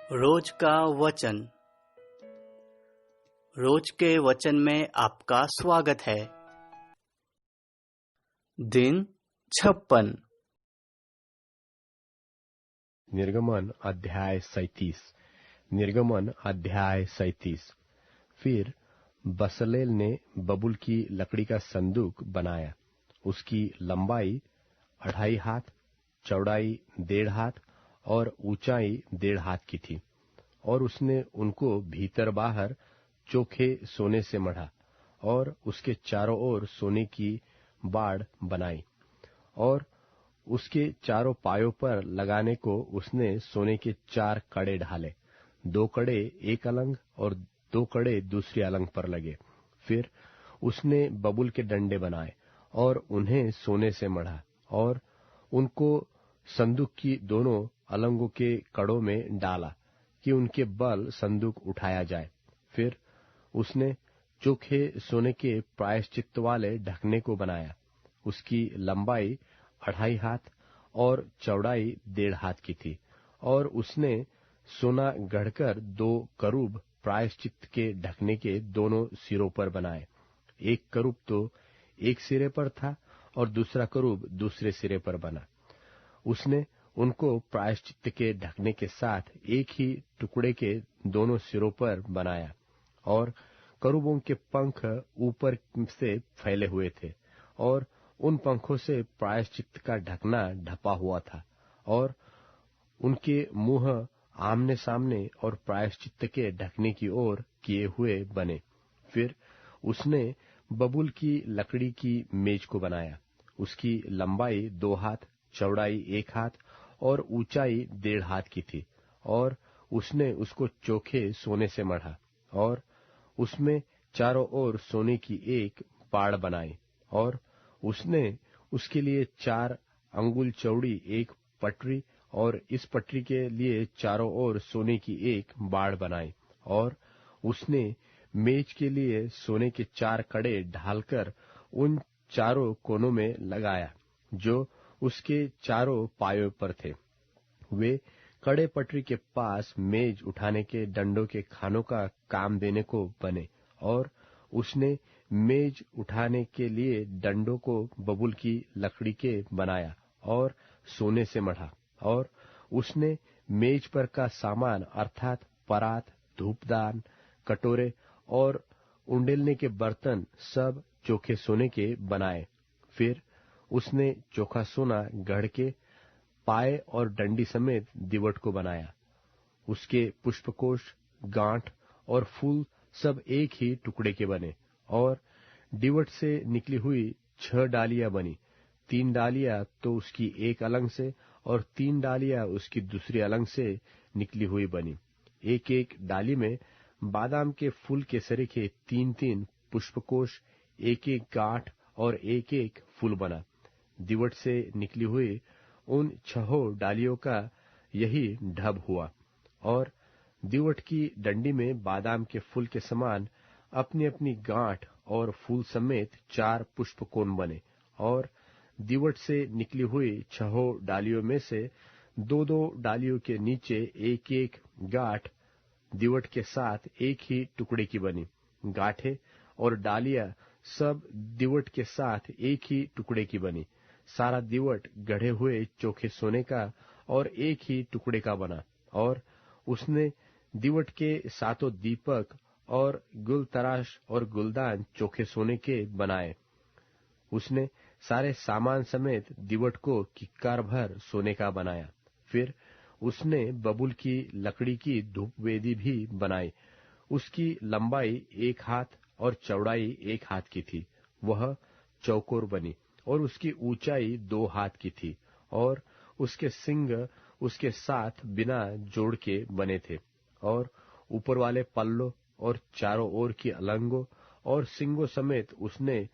रोज का वचन। रोज के वचन में आपका स्वागत है। दिन 56। निर्गमन अध्याय 37। निर्गमन अध्याय 37। फिर बसलेल ने बबुल की लकड़ी का संदूक बनाया। उसकी लंबाई 2.5 हाथ, चौड़ाई 1.5 हाथ और ऊंचाई 1.5 हाथ की थी। और उसने उनको भीतर बाहर चोखे सोने से मढ़ा और उसके चारों ओर सोने की बाड़ बनाई। और उसके चारों पायों पर लगाने को उसने सोने के 4 कड़े ढाले। 2 कड़े एक अलंग और 2 कड़े दूसरी अलंग पर लगे। फिर उसने बबुल के डंडे बनाए और उन्हें सोने से मढ़ा और उनको संदूक की दोनों अलंगों के कड़ों में डाला कि उनके बल संदूक उठाया जाए। फिर उसने चोखे सोने के प्रायश्चित वाले ढकने को बनाया। उसकी लंबाई 2.5 हाथ और चौड़ाई 1.5 हाथ की थी। और उसने सोना गढ़कर 2 करूब प्रायश्चित के ढकने के दोनों सिरों पर बनाए। एक करूब तो एक सिरे पर था और दूसरा करूब दूसरे सिरे पर बना। उसने उनको प्रायश्चित के ढकने के साथ एक ही टुकड़े के दोनों सिरों पर बनाया। और करूबों के पंख ऊपर से फैले हुए थे और उन पंखों से प्रायश्चित का ढकना ढपा हुआ था और उनके मुंह आमने सामने और प्रायश्चित के ढकने की ओर किए हुए बने। फिर उसने बबुल की लकड़ी की मेज को बनाया। उसकी लंबाई 2 हाथ, चौड़ाई 1 हाथ और ऊंचाई 1.5 हाथ की थी। और उसने उसको चोखे सोने से मढ़ा और उसमें चारों ओर सोने की एक बाड़ बनाई। और उसने उसके लिए 4 अंगुल चौड़ी एक पटरी और इस पटरी के लिए चारों ओर सोने की एक बाड़ बनाई। और उसने मेज के लिए सोने के 4 कड़े ढालकर उन चारों कोनों में लगाया जो उसके चारों पायों पर थे। वे कड़े पटरी के पास मेज उठाने के डंडों के खानों का काम देने को बने। और उसने मेज उठाने के लिए डंडों को बबुल की लकड़ी के बनाया और सोने से मढ़ा। और उसने मेज पर का सामान अर्थात परात, धूपदान, कटोरे और उंडेलने के बर्तन सब चोखे सोने के बनाए। फिर उसने चोखा सोना गढ़ के पाए और डंडी समेत दिवट को बनाया। उसके पुष्पकोश, गांठ और फूल सब एक ही टुकड़े के बने। और दिवट से निकली हुई 6 डालियां बनी। 3 डालियां तो उसकी एक अलंग से और 3 डालियां उसकी दूसरी अलंग से निकली हुई बनी। एक एक डाली में बादाम के फूल के सरीखे 3-3 पुष्पकोश, एक एक गांठ और एक एक फूल बना। दिवट से निकली हुई उन 6 डालियों का यही ढब हुआ। और दिवट की डंडी में बादाम के फूल के समान अपनी अपनी गांठ और फूल समेत 4 पुष्पकोण बने। और दिवट से निकली हुई 6 डालियों में से 2-2 डालियों के नीचे एक एक गांठ दिवट के साथ एक ही टुकड़े की बनी। गांठें और डालियां सब दिवट के साथ एक ही टुकड़े की बनी। सारा दिवट गढ़े हुए चोखे सोने का और एक ही टुकड़े का बना। और उसने दिवट के 7 दीपक और गुलतराश और गुलदान चोखे सोने के बनाए। उसने सारे सामान समेत दिवट को किक्कार भर सोने का बनाया। फिर उसने बबुल की लकड़ी की धूप वेदी भी बनाई। उसकी लंबाई 1 हाथ और चौड़ाई 1 हाथ की थी। वह चौकोर बनी और उसकी ऊंचाई 2 हाथ की थी। और उसके सिंग उसके साथ बिना जोड़ के बने थे। और ऊपर वाले पल्लों और चारों ओर की अलंगों और सिंगों समेत उसने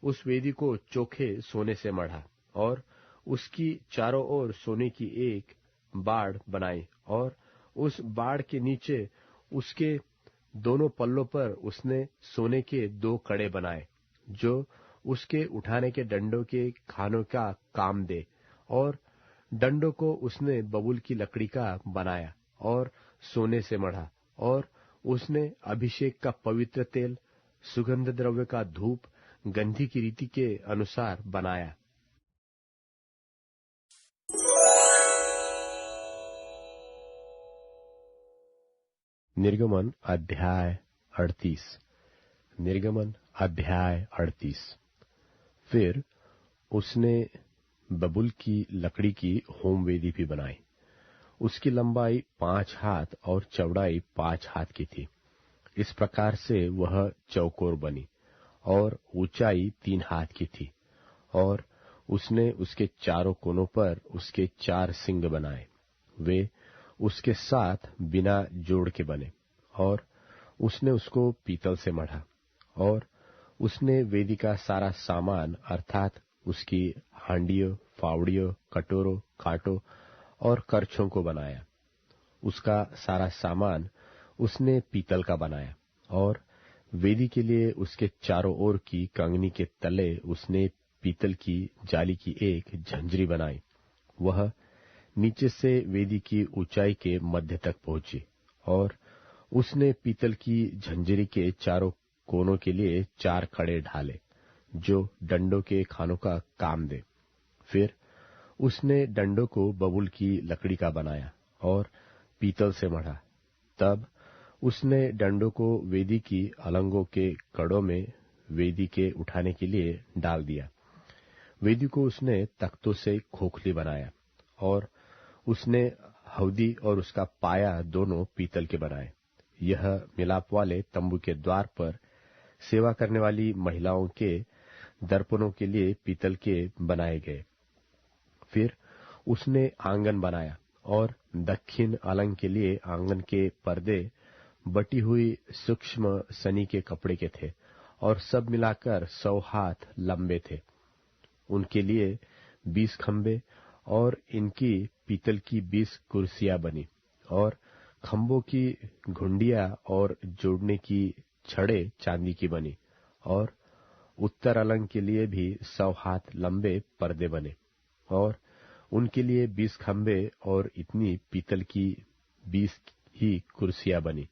उस वेदी को चोखे सोने से मढ़ा। और उसकी चारों ओर सोने की एक बाड़ बनाई। और उस बाड़ के नीचे उसके दोनों पल्लों पर उसने सोने के 2 कड़े बनाए जो उसके उठाने के डंडों के खानों का काम दे। और डंडों को उसने बबुल की लकड़ी का बनाया। और सोने से मढ़ा, और उसने अभिषेक का पवित्र तेल, सुगंध द्रव्य का धूप गंधी की रीति के अनुसार बनाया। निर्गमन अध्याय 38। निर्गमन अध्याय 38। फिर उसने बबूल की लकड़ी की होमवेदी भी बनाई। उसकी लंबाई 5 हाथ और चौड़ाई 5 हाथ की थी। इस प्रकार से वह चौकोर बनी और ऊंचाई 3 हाथ की थी। और उसने उसके चारों कोनों पर उसके 4 सिंग बनाए। वे उसके साथ बिना जोड़ के बने। और उसने उसको पीतल से मढ़ा। और उसने वेदी का सारा सामान अर्थात उसकी हांडियों, फावड़ियों, कटोरों, कांटों और करछों को बनाया। उसका सारा सामान उसने पीतल का बनाया। और वेदी के लिए उसके चारों ओर की कंगनी के तले उसने पीतल की जाली की एक झंझरी बनाई। वह नीचे से वेदी की ऊंचाई के मध्य तक पहुंची। और उसने पीतल की झंझरी के चारों कोनों के लिए 4 कड़े ढाले, जो डंडों के खानों का काम दे। फिर उसने डंडों को बबूल की लकड़ी का बनाया और पीतल से मढ़ा। तब उसने डंडों को वेदी की अलंगों के कड़ों में वेदी के उठाने के लिए डाल दिया। वेदी को उसने तख्तों से खोखली बनाया। और उसने हौदी और उसका पाया दोनों पीतल के बनाए। यह मिलाप वाले तंबू के द्वार पर सेवा करने वाली महिलाओं के दर्पणों के लिए पीतल के बनाए गए। फिर उसने आंगन बनाया और दक्षिण अलंग के लिए आंगन के पर्दे बटी हुई सूक्ष्म सनी के कपड़े के थे और सब मिलाकर 100 हाथ लंबे थे। उनके लिए 20 खंबे और इनकी पीतल की 20 कुर्सियां बनी। और खंभों की घुंडियां और जोड़ने की छड़े चांदी की बनी। और उत्तर अलंग के लिए भी 100 हाथ लंबे पर्दे बने। और उनके लिए 20 खंबे और इतनी पीतल की 20 ही कुर्सियां बनी।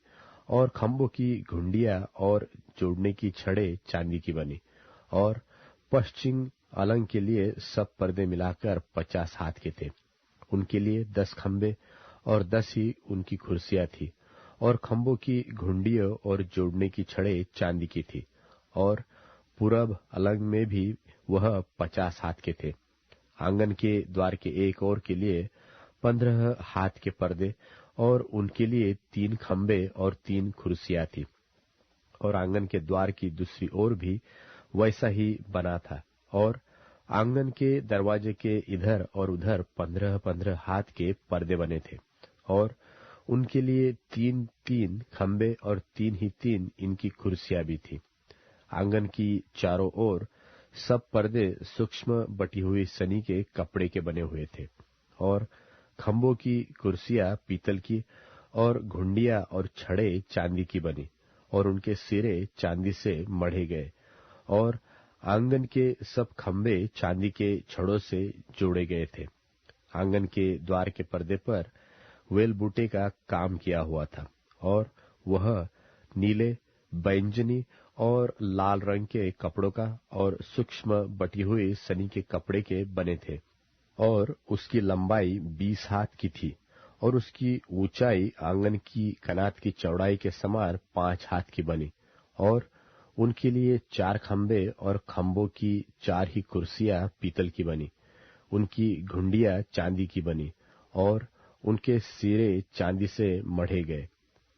और खंभों की घुंडियां और जोड़ने की छड़े चांदी की बनी। और पश्चिम अलंग के लिए सब पर्दे मिलाकर 50 हाथ के थे। उनके लिए 10 खंबे और 10 ही उनकी कुर्सियां थी। और खंभों की घुंडियों और जोड़ने की छड़े चांदी की थी। और पूरब अलंग में भी वह 50 हाथ के थे। आंगन के द्वार के एक ओर के लिए 15 हाथ के पर्दे और उनके लिए 3 खंबे और 3 कुर्सियां थी। और आंगन के द्वार की दूसरी ओर भी वैसा ही बना था। और आंगन के दरवाजे के इधर और उधर 15-15 हाथ के पर्दे बने थे। और उनके लिए 3-3 खंबे और 3 ही 3 इनकी कुर्सियां भी थी। आंगन की चारों ओर सब पर्दे सूक्ष्म बटी हुई सनी के कपड़े के बने हुए थे। और खंभों की कुर्सियां पीतल की और घुंडियां और छड़े चांदी की बनी। और उनके सिरे चांदी से मढ़े गए। और आंगन के सब खंभे चांदी के छड़ों से जोड़े गए थे। आंगन के द्वार के पर्दे पर वेल बूटे का काम किया हुआ था। और वह नीले, बैंजनी और लाल रंग के कपड़ों का और सूक्ष्म बटी हुई सनी के कपड़े के बने थे। और उसकी लंबाई 20 हाथ की थी। और उसकी ऊंचाई आंगन की कनात की चौड़ाई के समान 5 हाथ की बनी। और उनके लिए 4 खंबे और खंभों की 4 ही कुर्सियां पीतल की बनी। उनकी घुंडियां चांदी की बनी। और उनके सिरे चांदी से मढ़े गए।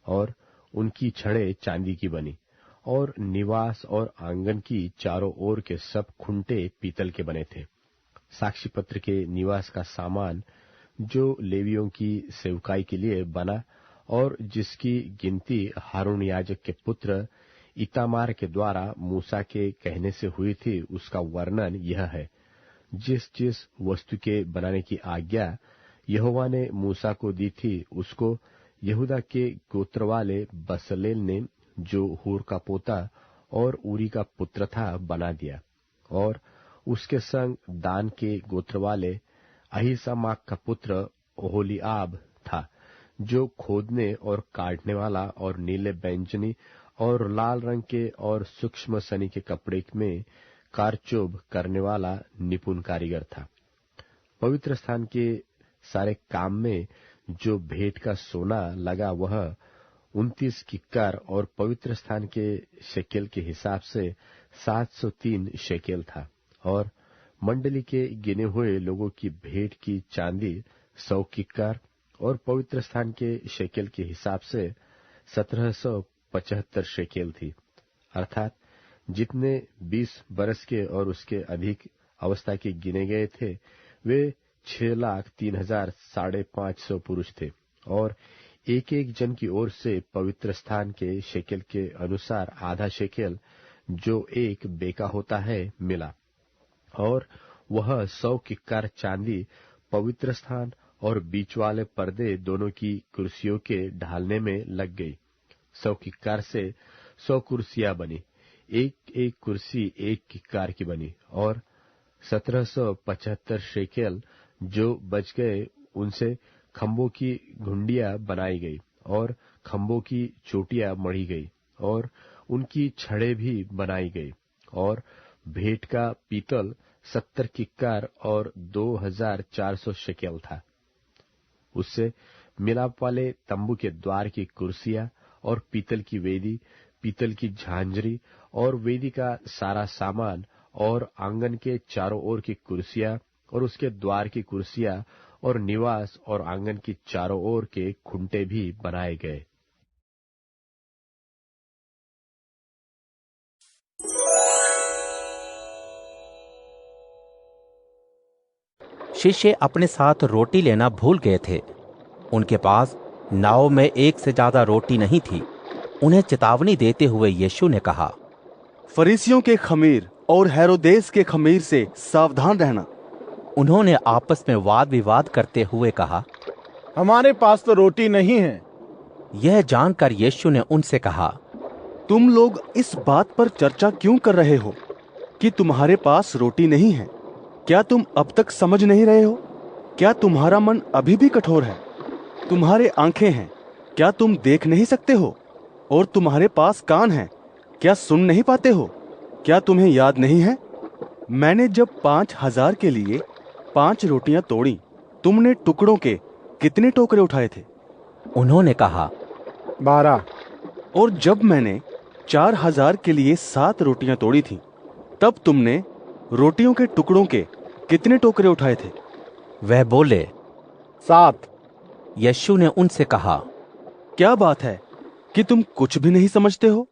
और उनकी छड़े चांदी की बनी। और निवास और आंगन की चारों ओर के सब खुंटे पीतल के बने थे। साक्षी पत्र के निवास का सामान जो लेवियों की सेवकाई के लिए बना और जिसकी गिनती हारून याजक के पुत्र इतामार के द्वारा मूसा के कहने से हुई थी, उसका वर्णन यह है। जिस जिस वस्तु के बनाने की आज्ञा यहोवा ने मूसा को दी थी, उसको यहूदा के गोत्र वाले बसलेल ने, जो हूर का पोता और ऊरी का पुत्र था, बना दिया। और उसके संग दान के गोत्र वाले अहीसामाक का पुत्र ओहोलीआब था, जो खोदने और काटने वाला और नीले बैंगनी और लाल रंग के और सूक्ष्म सनी के कपड़े में कारचोब करने वाला निपुण कारीगर था। पवित्र स्थान के सारे काम में जो भेंट का सोना लगा वह 29 किक्कार और पवित्र स्थान के शेकेल के हिसाब से 703 शेकेल था। और मंडली के गिने हुए लोगों की भेंट की चांदी 100 किक्कार और पवित्र स्थान के शेकेल के हिसाब से 1775 शेकेल थी, अर्थात जितने 20 बरस के और उसके अधिक अवस्था के गिने गए थे वे 6,03,550 पुरुष थे। और एक एक जन की ओर से पवित्र स्थान के शेकेल के अनुसार आधा शेकेल, जो एक बेका होता है, मिला। और वह 100 किक्कार चांदी पवित्र स्थान और बीच वाले पर्दे दोनों की कुर्सियों के ढालने में लग गई। 100 किक्कार से 100 कुर्सियां बनी, एक एक कुर्सी 1 किक्कार की बनी। और 1775 शेकेल जो बच गए उनसे खंभों की घुंडियां बनाई गई और खंभों की चोटियां मढ़ी गई और उनकी छड़ें भी बनाई गई। और भेंट का पीतल 70 किक्कार और 2400 शेकेल था। उससे मिलाप वाले तंबू के द्वार की कुर्सियां और पीतल की वेदी, पीतल की झांझरी और वेदी का सारा सामान और आंगन के चारों ओर की कुर्सियां और उसके द्वार की कुर्सियां और निवास और आंगन की चारों ओर के खुंटे भी बनाए गए। शिष्य अपने साथ रोटी लेना भूल गए थे। उनके पास नाव में एक से ज्यादा रोटी नहीं थी। उन्हें चेतावनी देते हुए यीशु ने कहा, फरीसियों के खमीर और हेरोदेस के खमीर से सावधान रहना। उन्होंने आपस में वाद विवाद करते हुए कहा, हमारे पास तो रोटी नहीं है। यह जानकर यीशु ने उनसे कहा, तुम लोग इस बात पर चर्चा क्यों कर रहे हो कि तुम्हारे पास रोटी नहीं है? क्या तुम अब तक समझ नहीं रहे हो? क्या तुम्हारा मन अभी भी कठोर है? तुम्हारे आंखें हैं, क्या तुम देख नहीं सकते हो? और तुम्हारे पास कान हैं, क्या सुन नहीं पाते हो? क्या तुम्हें याद नहीं है? मैंने जब 5,000 के लिए 5 रोटियां तोड़ी, तुमने टुकड़ों के कितने टोकरे उठाए थे? उन्होंने कहा, 12। और जब मैंने 4,000 के लिए 7 रोटियां तोड़ी थी, तब तुमने रोटियों के टुकड़ों के कितने टोकरे उठाए थे? वह बोले, 7। यीशु ने उनसे कहा, क्या बात है कि तुम कुछ भी नहीं समझते हो?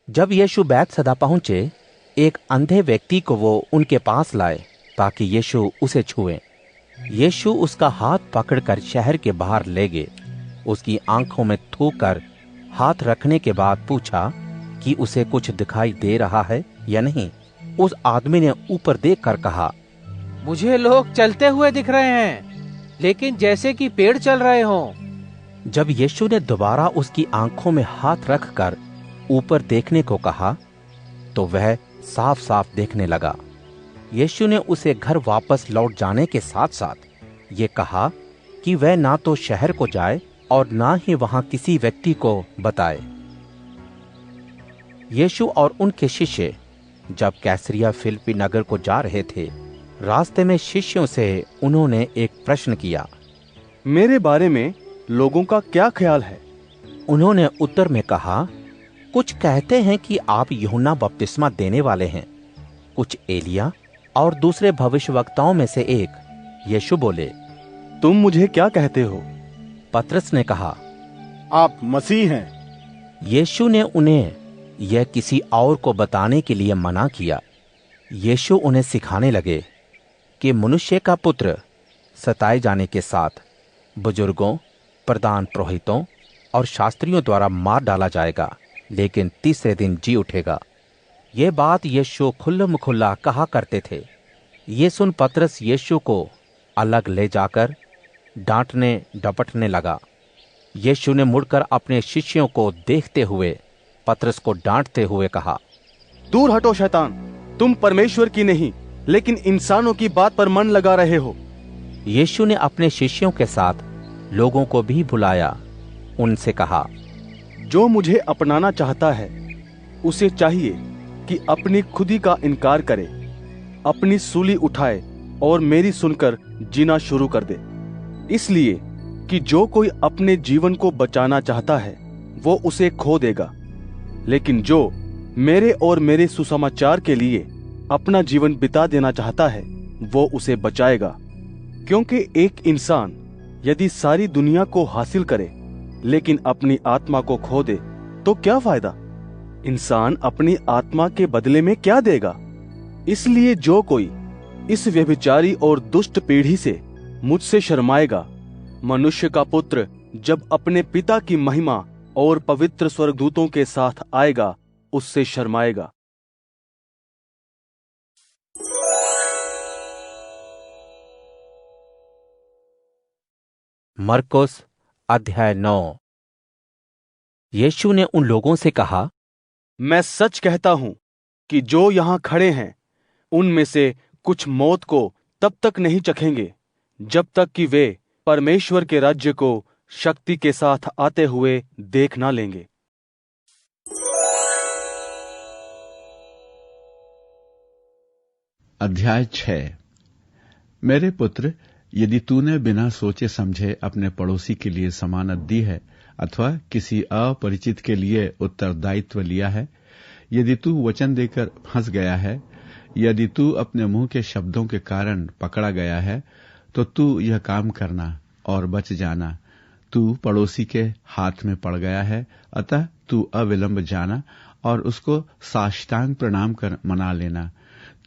जब यीशु बैतसैदा पहुंचे, एक अंधे व्यक्ति को वो उनके पास लाए ताकि यीशु उसे छुए। यीशु उसका हाथ पकड़कर शहर के बाहर ले गए। उसकी आंखों में थूक कर हाथ रखने के बाद पूछा कि उसे कुछ दिखाई दे रहा है या नहीं। उस आदमी ने ऊपर देखकर कहा, मुझे लोग चलते हुए दिख रहे हैं, लेकिन जैसे कि पेड़ चल रहे हों। जब यीशु ने दोबारा उसकी आंखों में हाथ रखकर ऊपर देखने को कहा तो वह साफ साफ देखने लगा। यीशु ने उसे घर वापस लौट जाने के साथ साथ ये कहा कि वह ना तो शहर को जाए और ना ही वहां किसी व्यक्ति को बताए। यीशु और उनके शिष्य जब कैसरिया फिलिप्पी नगर को जा रहे थे, रास्ते में शिष्यों से उन्होंने एक प्रश्न किया, मेरे बारे में लोगों का क्या ख्याल है? उन्होंने उत्तर में कहा, कुछ कहते हैं कि आप यूहन्ना बपतिस्मा देने वाले हैं, कुछ एलिया और दूसरे भविष्यवक्ताओं में से एक। यीशु बोले, तुम मुझे क्या कहते हो? पतरस ने कहा, आप मसीह हैं। यीशु ने उन्हें यह किसी और को बताने के लिए मना किया। यीशु उन्हें सिखाने लगे कि मनुष्य का पुत्र सताए जाने के साथ बुजुर्गों, प्रधान पुरोहितों और शास्त्रियों द्वारा मार डाला जाएगा, लेकिन तीसरे दिन जी उठेगा। ये बात यीशु खुल्लम खुल्ला कहा करते थे। ये सुन पतरस यीशु को अलग ले जाकर डांटने डपटने लगा। यीशु ने मुड़कर अपने शिष्यों को देखते हुए पतरस को डांटते हुए कहा, दूर हटो शैतान, तुम परमेश्वर की नहीं लेकिन इंसानों की बात पर मन लगा रहे हो। यीशु ने अपने शिष्यों के साथ लोगों को भी बुलाया। उनसे कहा, जो मुझे अपनाना चाहता है उसे चाहिए कि अपनी खुदी का इनकार करे, अपनी सूली उठाए और मेरी सुनकर जीना शुरू कर दे। इसलिए कि जो कोई अपने जीवन को बचाना चाहता है वो उसे खो देगा, लेकिन जो मेरे और मेरे सुसमाचार के लिए अपना जीवन बिता देना चाहता है वो उसे बचाएगा। क्योंकि एक इंसान यदि सारी दुनिया को हासिल करे लेकिन अपनी आत्मा को खो दे तो क्या फायदा? इंसान अपनी आत्मा के बदले में क्या देगा? इसलिए जो कोई इस व्यभिचारी और दुष्ट पीढ़ी से मुझसे शर्माएगा, मनुष्य का पुत्र जब अपने पिता की महिमा और पवित्र स्वर्गदूतों के साथ आएगा उससे शर्माएगा। मरकुस अध्याय 9। यीशु ने उन लोगों से कहा, मैं सच कहता हूं कि जो यहां खड़े हैं उनमें से कुछ मौत को तब तक नहीं चखेंगे जब तक कि वे परमेश्वर के राज्य को शक्ति के साथ आते हुए देख ना लेंगे। अध्याय 6। मेरे पुत्र, यदि तूने बिना सोचे समझे अपने पड़ोसी के लिए जमानत दी है अथवा किसी अपरिचित के लिए उत्तरदायित्व लिया है, यदि तू वचन देकर फंस गया है, यदि तू अपने मुंह के शब्दों के कारण पकड़ा गया है, तो तू यह काम करना और बच जाना। तू पड़ोसी के हाथ में पड़ गया है, अतः तू अविलंब जाना और उसको साष्टांग प्रणाम कर मना लेना।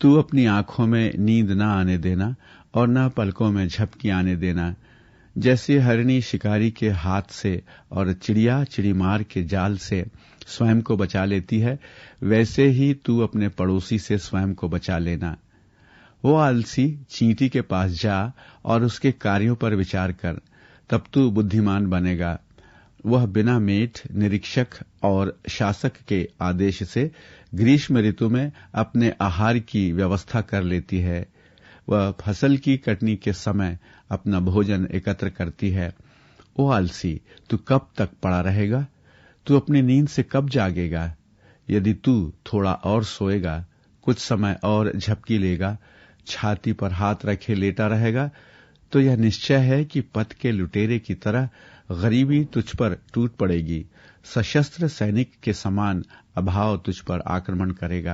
तू अपनी आंखों में नींद न आने देना और न पलकों में झपकी आने देना। जैसे हरिणी शिकारी के हाथ से और चिड़िया चिड़ीमार के जाल से स्वयं को बचा लेती है, वैसे ही तू अपने पड़ोसी से स्वयं को बचा लेना। वो आलसी चींटी के पास जा और उसके कार्यों पर विचार कर, तब तू बुद्धिमान बनेगा। वह बिना मेट, निरीक्षक और शासक के आदेश से ग्रीष्म ऋतु में अपने आहार की व्यवस्था कर लेती है। वह फसल की कटनी के समय अपना भोजन एकत्र करती है। ओ आलसी, तू कब तक पड़ा रहेगा? तू अपनी नींद से कब जागेगा? यदि तू थोड़ा और सोएगा, कुछ समय और झपकी लेगा, छाती पर हाथ रखे लेटा रहेगा, तो यह निश्चय है कि पथ के लुटेरे की तरह गरीबी तुझ पर टूट पड़ेगी। सशस्त्र सैनिक के समान अभाव तुझ पर आक्रमण करेगा।